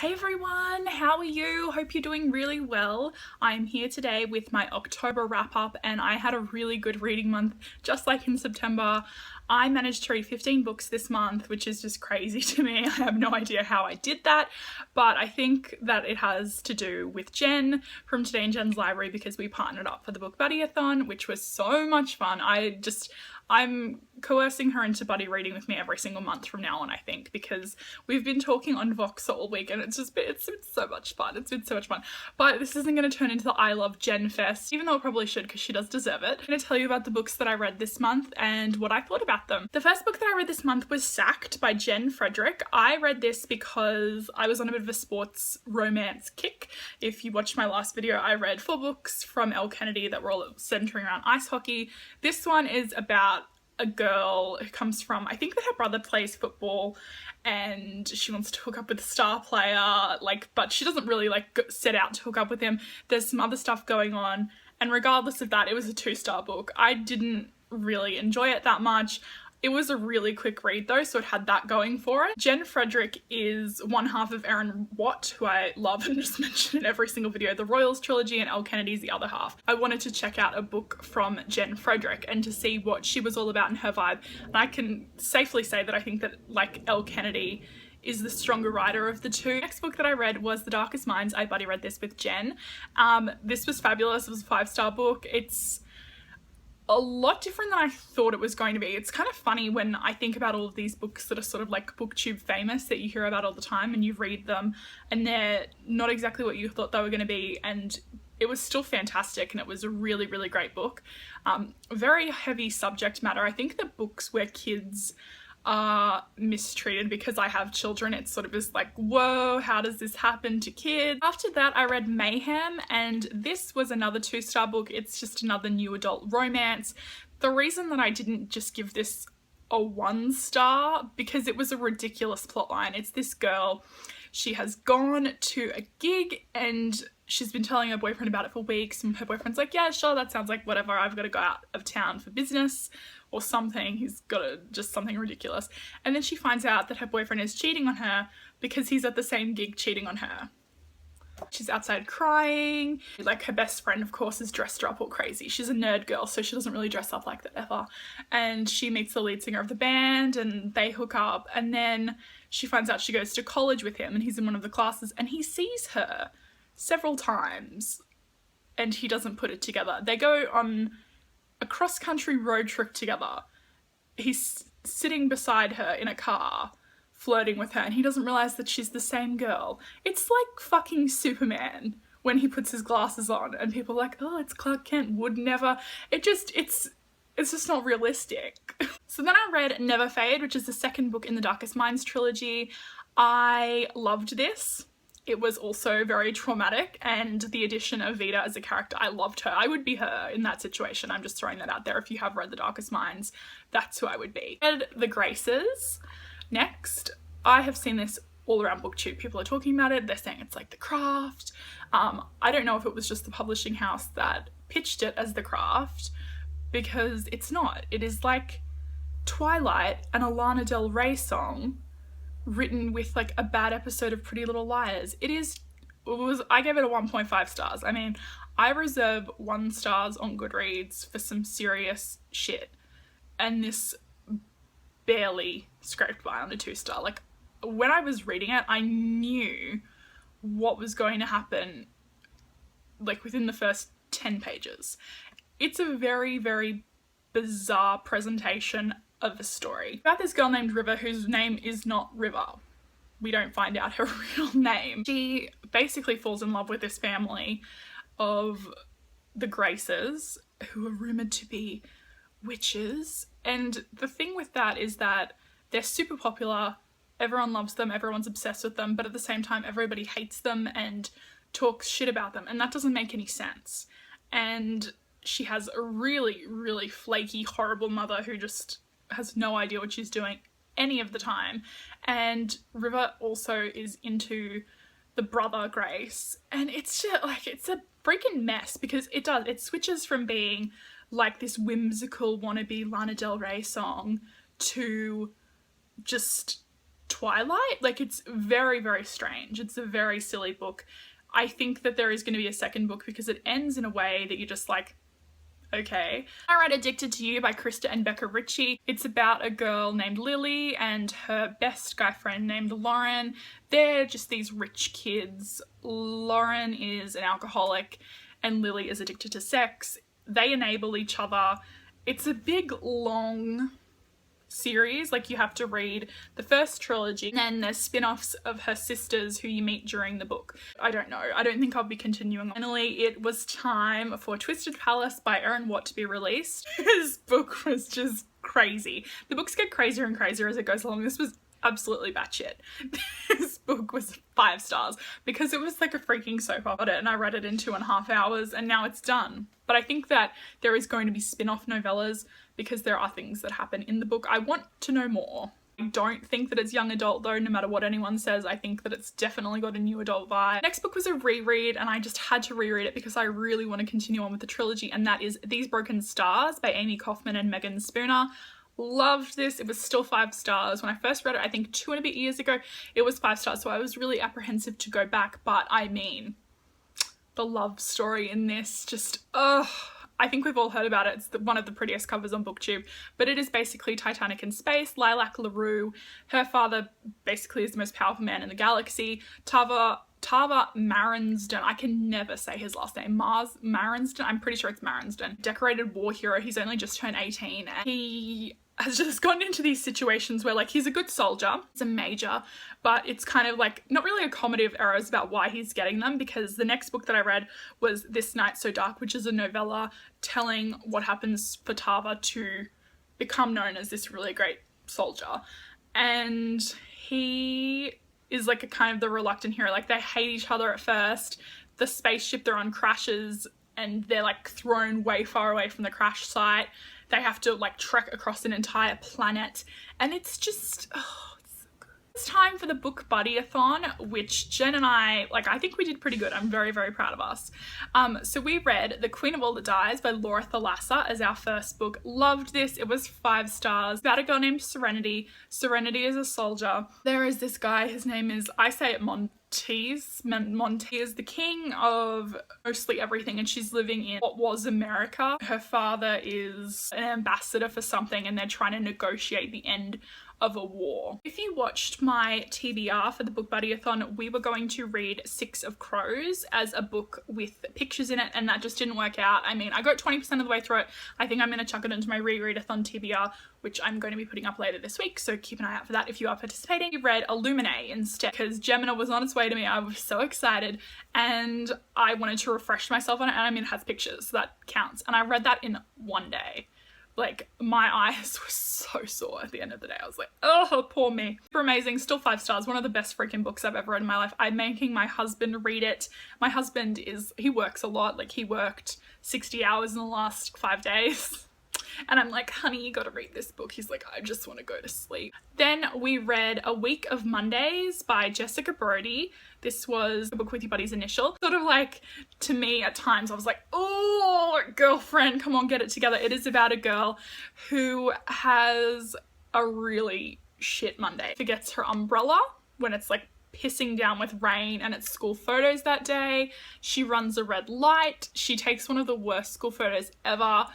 Hey everyone, how are you? Hope you're doing really well. I'm here today with my October wrap up and I had a really good reading month, just like in September. I managed to read 15 books this month, which is just crazy to me. I have no idea how I did that, but I think that it has to do with Jen from Today in Jen's Library because we partnered up for the Book Buddy-a-thon, which was so much fun. I'm coercing her into buddy reading with me every single month from now on, I think, because we've been talking on Vox all week and it's been so much fun. It's been so much fun. But this isn't going to turn into the I Love Jen Fest, even though it probably should because she does deserve it. I'm going to tell you about the books that I read this month and what I thought about them. The first book that I read this month was Sacked by Jen Frederick. I read this because I was on a bit of a sports romance kick. If you watched my last video, I read 4 books from Elle Kennedy that were all centering around ice hockey. This one is about a girl who comes from, I think that her brother plays football and she wants to hook up with a star player, but she doesn't really set out to hook up with him. There's some other stuff going on, and regardless of that, it was a 2-star book. I didn't really enjoy it that much. It was a really quick read though, so it had that going for it. Jen Frederick is one half of Erin Watt, who I love and just mention in every single video. The Royals trilogy, and Elle Kennedy's the other half. I wanted to check out a book from Jen Frederick and to see what she was all about and her vibe. And I can safely say that I think that, like Elle Kennedy, is the stronger writer of the two. The next book that I read was The Darkest Minds. I buddy read this with Jen. This was fabulous. It was a 5-star book. It's a lot different than I thought it was going to be. It's kind of funny when I think about all of these books that are sort of like booktube famous that you hear about all the time and you read them and they're not exactly what you thought they were going to be, and it was still fantastic and it was a really, really great book. Very heavy subject matter. I think the books where kids are mistreated, because I have children, it sort of is like, whoa, how does this happen to kids? After that I read Mayhem, and this was another 2-star book. It's just another new adult romance. The reason that I didn't just give this a 1-star, because it was a ridiculous plotline. It's this girl, she has gone to a gig and she's been telling her boyfriend about it for weeks, and her boyfriend's like, yeah, sure, that sounds like whatever, I've got to go out of town for business or something. He's got just something ridiculous. And then she finds out that her boyfriend is cheating on her because he's at the same gig cheating on her. She's outside crying. Like, her best friend, of course, is dressed her up all crazy. She's a nerd girl, so she doesn't really dress up like that ever. And she meets the lead singer of the band and they hook up, and then she finds out she goes to college with him and he's in one of the classes and he sees her several times and he doesn't put it together. They go on a cross-country road trip together. He's sitting beside her in a car flirting with her and he doesn't realize that she's the same girl. It's like fucking Superman when he puts his glasses on and people are like, oh, it's Clark Kent, would never. It's just not realistic. So then I read Never Fade, which is the second book in the Darkest Minds trilogy. I loved this. It was also very traumatic, and the addition of Vida as a character, I loved her. I would be her in that situation. I'm just throwing that out there. If you have read The Darkest Minds, that's who I would be. I read The Graces next. I have seen this all around booktube. People are talking about it. They're saying it's like The Craft. I don't know if it was just the publishing house that pitched it as The Craft, because it's not. It is like Twilight and a Lana Del Rey song written with like a bad episode of Pretty Little Liars. I gave it a 1.5 stars. I mean, I reserve 1 stars on Goodreads for some serious shit, and this barely scraped by on a 2-star. Like, when I was reading it, I knew what was going to happen like within the first 10 pages. It's a very, very bizarre presentation of a story about this girl named River, whose name is not River. We don't find out her real name. She basically falls in love with this family of the Graces, who are rumoured to be witches. And the thing with that is that they're super popular, everyone loves them, everyone's obsessed with them, but at the same time everybody hates them and talks shit about them, and that doesn't make any sense. And she has a really, really flaky, horrible mother who just has no idea what she's doing any of the time. And River also is into the brother Grace, and it's just like, it's a freaking mess, because it switches from being like this whimsical wannabe Lana Del Rey song to just Twilight. Like, it's very, very strange. It's a very silly book. I think that there is going to be a second book because it ends in a way that you're just like, okay. I read Addicted to You by Krista and Becca Ritchie. It's about a girl named Lily and her best guy friend named Lauren. They're just these rich kids. Lauren is an alcoholic and Lily is addicted to sex. They enable each other. It's a big, long series. Like, you have to read the first trilogy and then there's spin-offs of her sisters who you meet during the book. I don't know. I don't think I'll be continuing. Finally, it was time for Twisted Palace by Erin Watt to be released. This book was just crazy. The books get crazier and crazier as it goes along. This was absolutely batshit. This book was 5 stars because it was like a freaking soap opera, and I read it in 2.5 hours and now it's done. But I think that there is going to be spin-off novellas because there are things that happen in the book. I want to know more. I don't think that it's young adult though, no matter what anyone says. I think that it's definitely got a new adult vibe. Next book was a reread and I just had to reread it because I really want to continue on with the trilogy, and that is These Broken Stars by Amy Kaufman and Megan Spooner. Loved this. It was still 5 stars. When I first read it, I think 2 and a bit years ago, it was 5 stars, so I was really apprehensive to go back, but I mean, the love story in this just, I think we've all heard about it. It's one of the prettiest covers on BookTube, but it is basically Titanic in space. Lilac LaRue, her father basically is the most powerful man in the galaxy. Tava Marensden, I can never say his last name, Marensden, I'm pretty sure it's Marensden. Decorated war hero, he's only just turned 18 and he has just gotten into these situations where, like, he's a good soldier, it's a major, but it's kind of like not really a comedy of errors about why he's getting them, because the next book that I read was This Night So Dark, which is a novella telling what happens for Tava to become known as this really great soldier. And he is like a kind of the reluctant hero. Like, they hate each other at first. The spaceship they're on crashes and they're like thrown way far away from the crash site. They have to like trek across an entire planet, and it's just, it's so good. It's time for the book buddy-a-thon, which Jen and I think we did pretty good. I'm very, very proud of us. So we read The Queen of All That Dies by Laura Thalassa as our first book. Loved this. It was 5 stars. About a girl named Serenity. Serenity is a soldier. There is this guy, his name is, I say it Montees is the king of mostly everything, and she's living in what was America. Her father is an ambassador for something and they're trying to negotiate the end of a war. If you watched my TBR for the book buddy-a-thon, we were going to read 6 of Crows as a book with pictures in it, and that just didn't work out. I mean, I got 20% of the way through it. I think I'm going to chuck it into my reread-a-thon TBR, which I'm going to be putting up later this week, so keep an eye out for that if you are participating. We read Illuminae instead because Gemina was on its way to me. I was so excited and I wanted to refresh myself on it, and I mean, it has pictures, so that counts. And I read that in one day. Like, my eyes were so sore at the end of the day. I was like, oh, poor me. Super amazing. Still 5 stars. One of the best freaking books I've ever read in my life. I'm making my husband read it. My husband he works a lot. Like, he worked 60 hours in the last 5 days. And I'm like, honey, you gotta read this book. He's like, I just want to go to sleep. Then we read A Week of Mondays by Jessica Brody. This was a book with your buddy's initial. Sort of like, to me at times, I was like, oh, girlfriend, come on, get it together. It is about a girl who has a really shit Monday. Forgets her umbrella when it's like pissing down with rain and it's school photos that day. She runs a red light. She takes one of the worst school photos ever.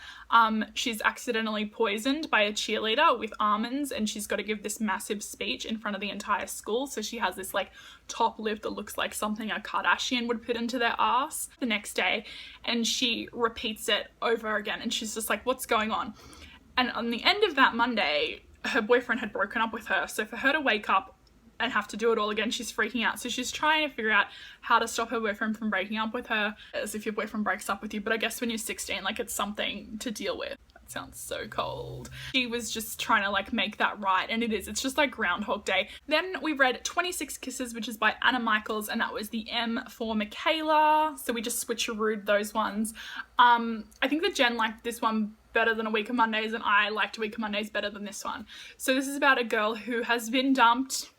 She's accidentally poisoned by a cheerleader with almonds, and she's got to give this massive speech in front of the entire school. So she has this like top lip that looks like something a Kardashian would put into their ass the next day, and she repeats it over again, and she's just like, what's going on? And on the end of that Monday, her boyfriend had broken up with her, so for her to wake up and have to do it all again, she's freaking out. So she's trying to figure out how to stop her boyfriend from breaking up with her, as if your boyfriend breaks up with you, but I guess when you're 16, like, it's something to deal with. That sounds so cold. She was just trying to like make that right, and it's just like Groundhog Day. Then we read 26 Kisses, which is by Anna Michaels, and that was the M for Mikayla, so we just switcherooed those ones. I think that Jen liked this one better than A Week of Mondays, and I liked A Week of Mondays better than this one. So this is about a girl who has been dumped.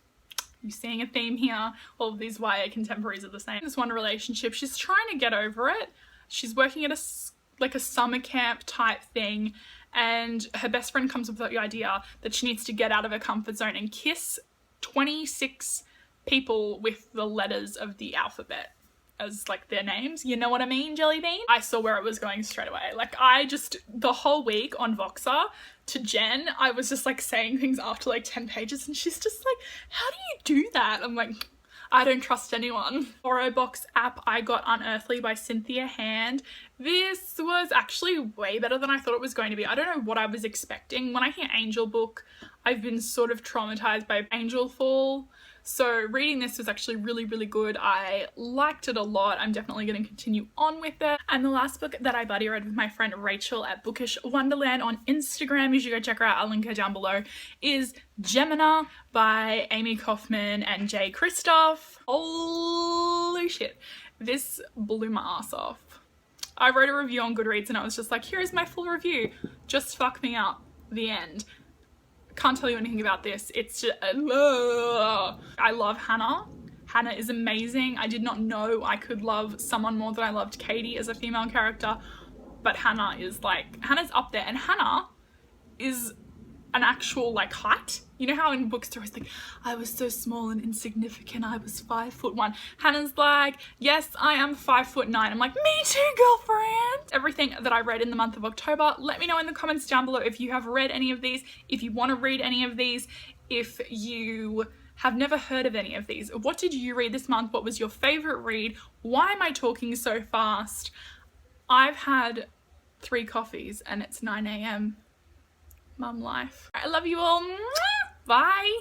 You're seeing a theme here. All of these YA contemporaries are the same. This one relationship, she's trying to get over it. She's working at a summer camp type thing, and her best friend comes up with the idea that she needs to get out of her comfort zone and kiss 26 people with the letters of the alphabet as like their names. You know what I mean, Jelly Bean? I saw where it was going straight away. Like the whole week on Voxer to Jen, I was just like saying things after like 10 pages and she's just like, how do you do that? I'm like, I don't trust anyone. Box app, I got Unearthly by Cynthia Hand. This was actually way better than I thought it was going to be. I don't know what I was expecting. When I hear Angel book, I've been sort of traumatized by Angel Fall. So reading this was actually really, really good. I liked it a lot. I'm definitely going to continue on with it. And the last book that I buddy read with my friend Rachel at Bookish Wonderland on Instagram, you should go check her out, I'll link her down below, is Gemina by Amy Kaufman and Jay Kristoff. Holy shit. This blew my ass off. I wrote a review on Goodreads and I was just like, here is my full review. Just fuck me up. The end. Can't tell you anything about this. It's just, I love Hannah. Hannah is amazing. I did not know I could love someone more than I loved Katie as a female character, but Hannah is like, Hannah's up there, and Hannah is an actual like height. You know how in bookstores like, I was so small and insignificant, I was 5'1". Hannah's like, yes, I am 5'9". I'm like, me too, girlfriend. Everything that I read in the month of October, let me know in the comments down below if you have read any of these, if you want to read any of these, if you have never heard of any of these. What did you read this month? What was your favorite read? Why am I talking so fast? I've had 3 coffees and it's 9 AM. Mum life. I love you all. Bye.